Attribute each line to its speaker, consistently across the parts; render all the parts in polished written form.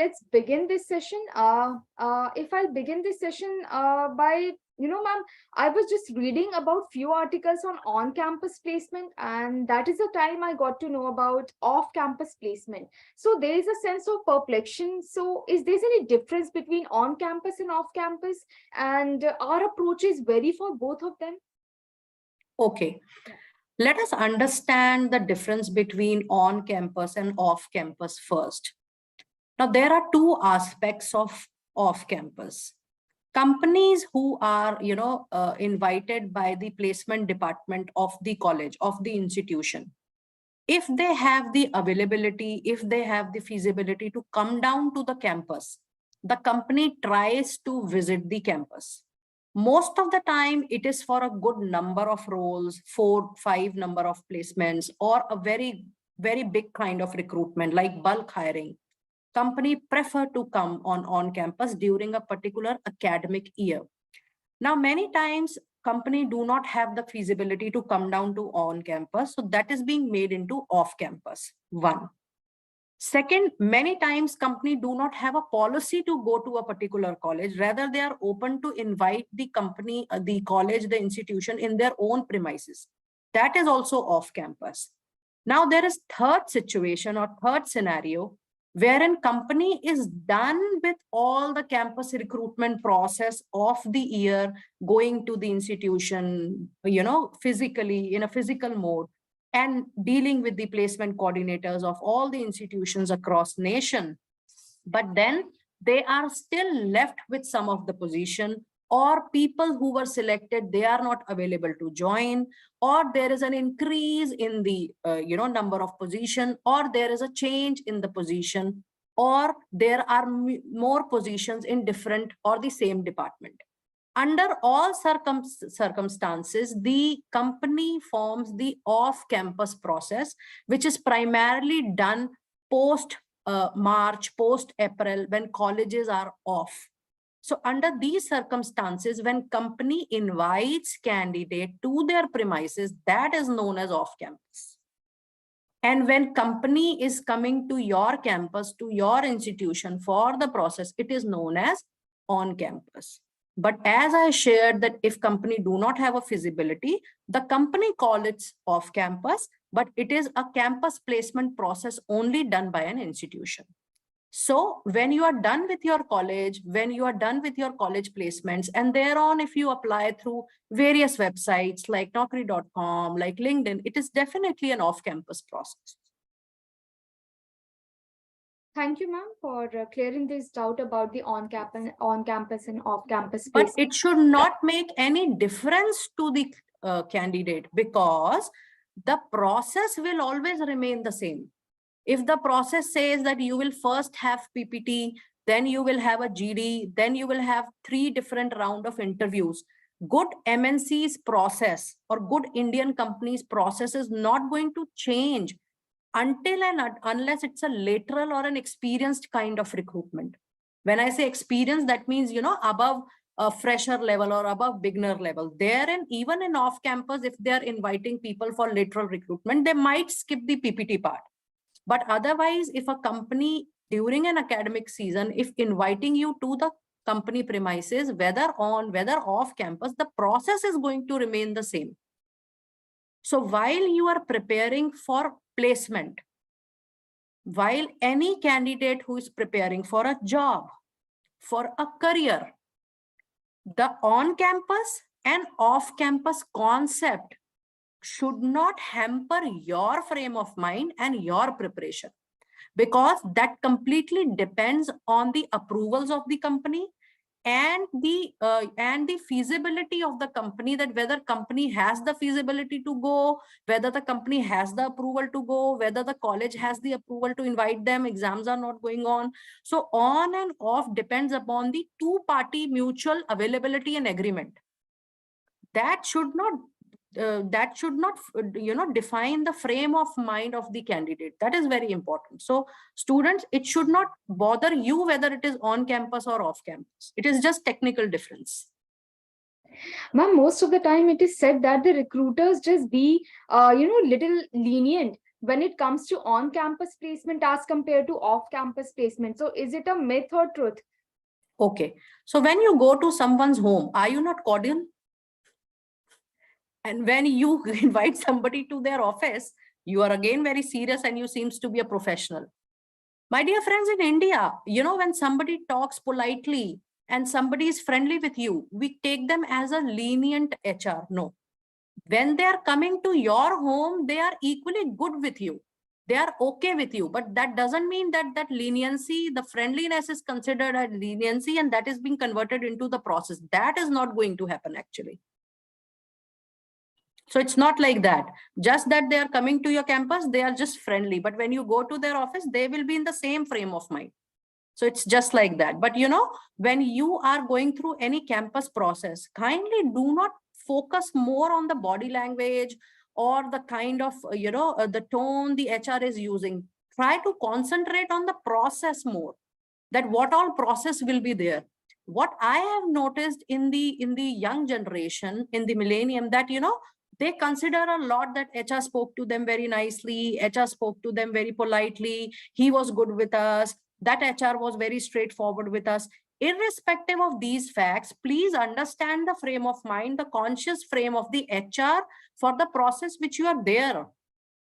Speaker 1: let's begin this session. If I'll begin this session by, ma'am, I was just reading about few articles on-campus placement, and that is the time I got to know about off-campus placement. So there is a sense of perplexion. So is there any difference between on-campus and off-campus? And our approaches vary for both of them?
Speaker 2: Okay, let us understand the difference between on-campus and off-campus first. Now, there are two aspects of off-campus. Companies who are, invited by the placement department of the college, of the institution, if they have the availability, if they have the feasibility to come down to the campus, the company tries to visit the campus. Most of the time, it is for a good number of roles, 4, 5 number of placements, or a very, very big kind of recruitment like bulk hiring. Company prefer to come on campus during a particular academic year. Now, many times company do not have the feasibility to come down to on campus. So that is being made into off campus. One. Second, many times company do not have a policy to go to a particular college. Rather, they are open to invite the company, the college, the institution in their own premises. That is also off campus. Now, there is third situation or third scenario wherein company is done with all the campus recruitment process of the year, going to the institution, physically in a physical mode, and dealing with the placement coordinators of all the institutions across nation. But then they are still left with some of the position, or people who were selected, they are not available to join, or there is an increase in the number of position, or there is a change in the position, or there are more positions in different or the same department. Under all circumstances, the company forms the off-campus process, which is primarily done post March, post April, when colleges are off. So under these circumstances, when company invites candidate to their premises, that is known as off-campus. And when company is coming to your campus, to your institution for the process, it is known as on-campus. But as I shared that if company do not have a feasibility, the company call it off-campus, but it is a campus placement process only done by an institution. So when you are done with your college, when you are done with your college placements, and thereon, if you apply through various websites like Naukri.com, like LinkedIn, it is definitely an off-campus process.
Speaker 1: Thank you, ma'am, for clearing this doubt about the on-campus and off-campus.
Speaker 2: But it should not make any difference to the candidate, because the process will always remain the same. If the process says that you will first have PPT, then you will have a GD, then you will have 3 different rounds of interviews. Good MNC's process or good Indian companies' process is not going to change until and unless it's a lateral or an experienced kind of recruitment. When I say experience, that means, above a fresher level or above beginner level. There, and even in off campus, if they're inviting people for lateral recruitment, they might skip the PPT part. But otherwise, if a company during an academic season, if inviting you to the company premises, whether on, whether off campus, the process is going to remain the same. So while you are preparing for placement, while any candidate who is preparing for a job, for a career, the on-campus and off-campus concept should not hamper your frame of mind and your preparation, because that completely depends on the approvals of the company and the feasibility of the company, that whether company has the feasibility to go, whether the company has the approval to go, whether the college has the approval to invite them, exams are not going on. So on and off depends upon the two-party mutual availability and agreement. That should not define the frame of mind of the candidate. That is very important. So students, it should not bother you whether it is on campus or off campus. It is just technical difference.
Speaker 1: Ma'am, most of the time it is said that the recruiters just be little lenient when it comes to on-campus placement as compared to off-campus placement? So is it a myth or truth?
Speaker 2: Okay. So when you go to someone's home, are you not cordial? And when you invite somebody to their office, you are again very serious and you seems to be a professional. My dear friends, in India, when somebody talks politely and somebody is friendly with you, we take them as a lenient HR. No. When they are coming to your home, they are equally good with you. They are okay with you. But that doesn't mean that that leniency, the friendliness is considered a leniency and that is being converted into the process. That is not going to happen actually. So it's not like that. Just that they are coming to your campus, they are just friendly. But when you go to their office, they will be in the same frame of mind. So it's just like that. But when you are going through any campus process, kindly do not focus more on the body language or the kind of, the tone the HR is using. Try to concentrate on the process more, that what all process will be there. What I have noticed in the young generation, in the millennium, that, they consider a lot that HR spoke to them very nicely, HR spoke to them very politely, he was good with us, that HR was very straightforward with us. Irrespective of these facts, please understand the frame of mind, the conscious frame of the HR for the process which you are there.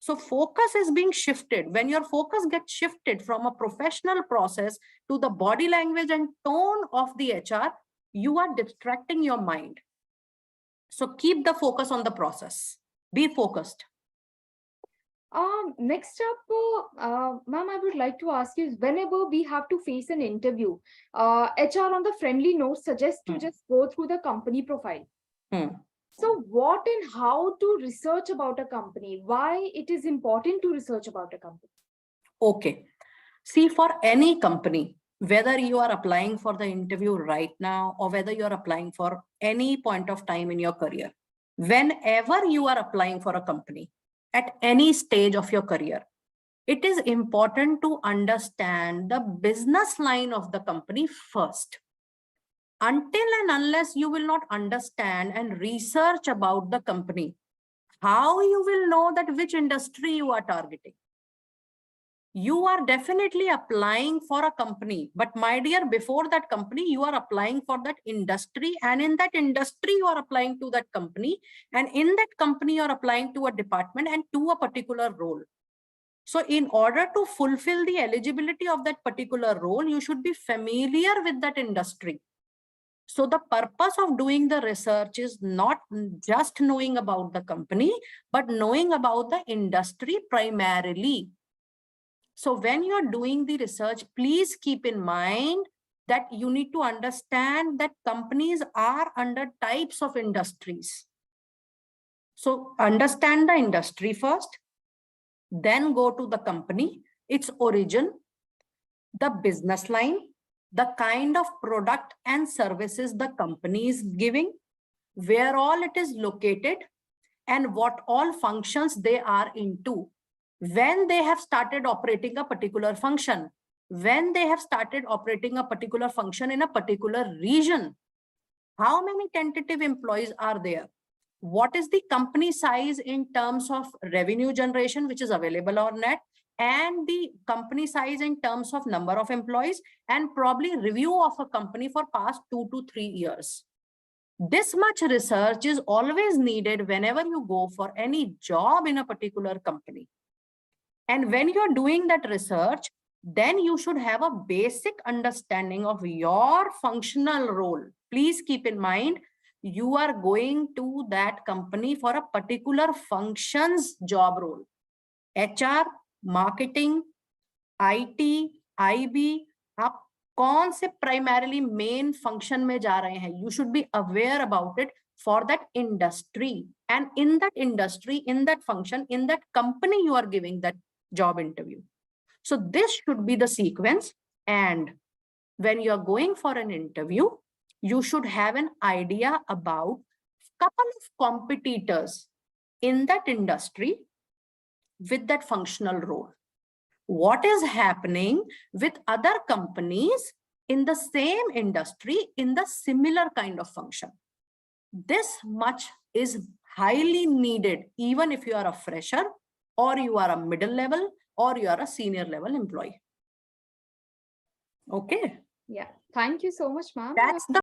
Speaker 2: So focus is being shifted. When your focus gets shifted from a professional process to the body language and tone of the HR, you are distracting your mind. So keep the focus on the process. Be focused.
Speaker 1: Next up, ma'am, I would like to ask you, whenever we have to face an interview, HR on the friendly note suggests to just go through the company profile. So what and how to research about a company? Why it is important to research about a company?
Speaker 2: Okay. See, for any company, whether you are applying for the interview right now or whether you are applying for any point of time in your career, whenever you are applying for a company at any stage of your career, it is important to understand the business line of the company first. Until and unless you will not understand and research about the company, how you will know that which industry you are targeting? You are definitely applying for a company, but my dear, before that company, you are applying for that industry, and in that industry, you are applying to that company, and in that company, you are applying to a department and to a particular role. So in order to fulfill the eligibility of that particular role, you should be familiar with that industry. So the purpose of doing the research is not just knowing about the company, but knowing about the industry primarily. So when you're doing the research, please keep in mind that you need to understand that companies are under types of industries. So understand the industry first, then go to the company, its origin, the business line, the kind of product and services the company is giving, where all it is located, and what all functions they are into. When they have started operating a particular function, when they have started operating a particular function in a particular region, how many tentative employees are there? What is the company size in terms of revenue generation, which is available on net, and the company size in terms of number of employees, and probably review of a company for past 2 to 3 years. This much research is always needed whenever you go for any job in a particular company. And when you're doing that research, then you should have a basic understanding of your functional role. Please keep in mind, you are going to that company for a particular functions job role. HR, marketing, IT, IB, आप कौन से primarily main function में जा रहे हैं? You should be aware about it for that industry. And in that industry, in that function, in that company, you are giving that job interview. So this should be the sequence. And when you are going for an interview, you should have an idea about a couple of competitors in that industry with that functional role. What is happening with other companies in the same industry in the similar kind of function? This much is highly needed, even if you are a fresher, or you are a middle level, or you are a senior level employee. Okay.
Speaker 1: Yeah. Thank you so much, ma'am.
Speaker 2: That's the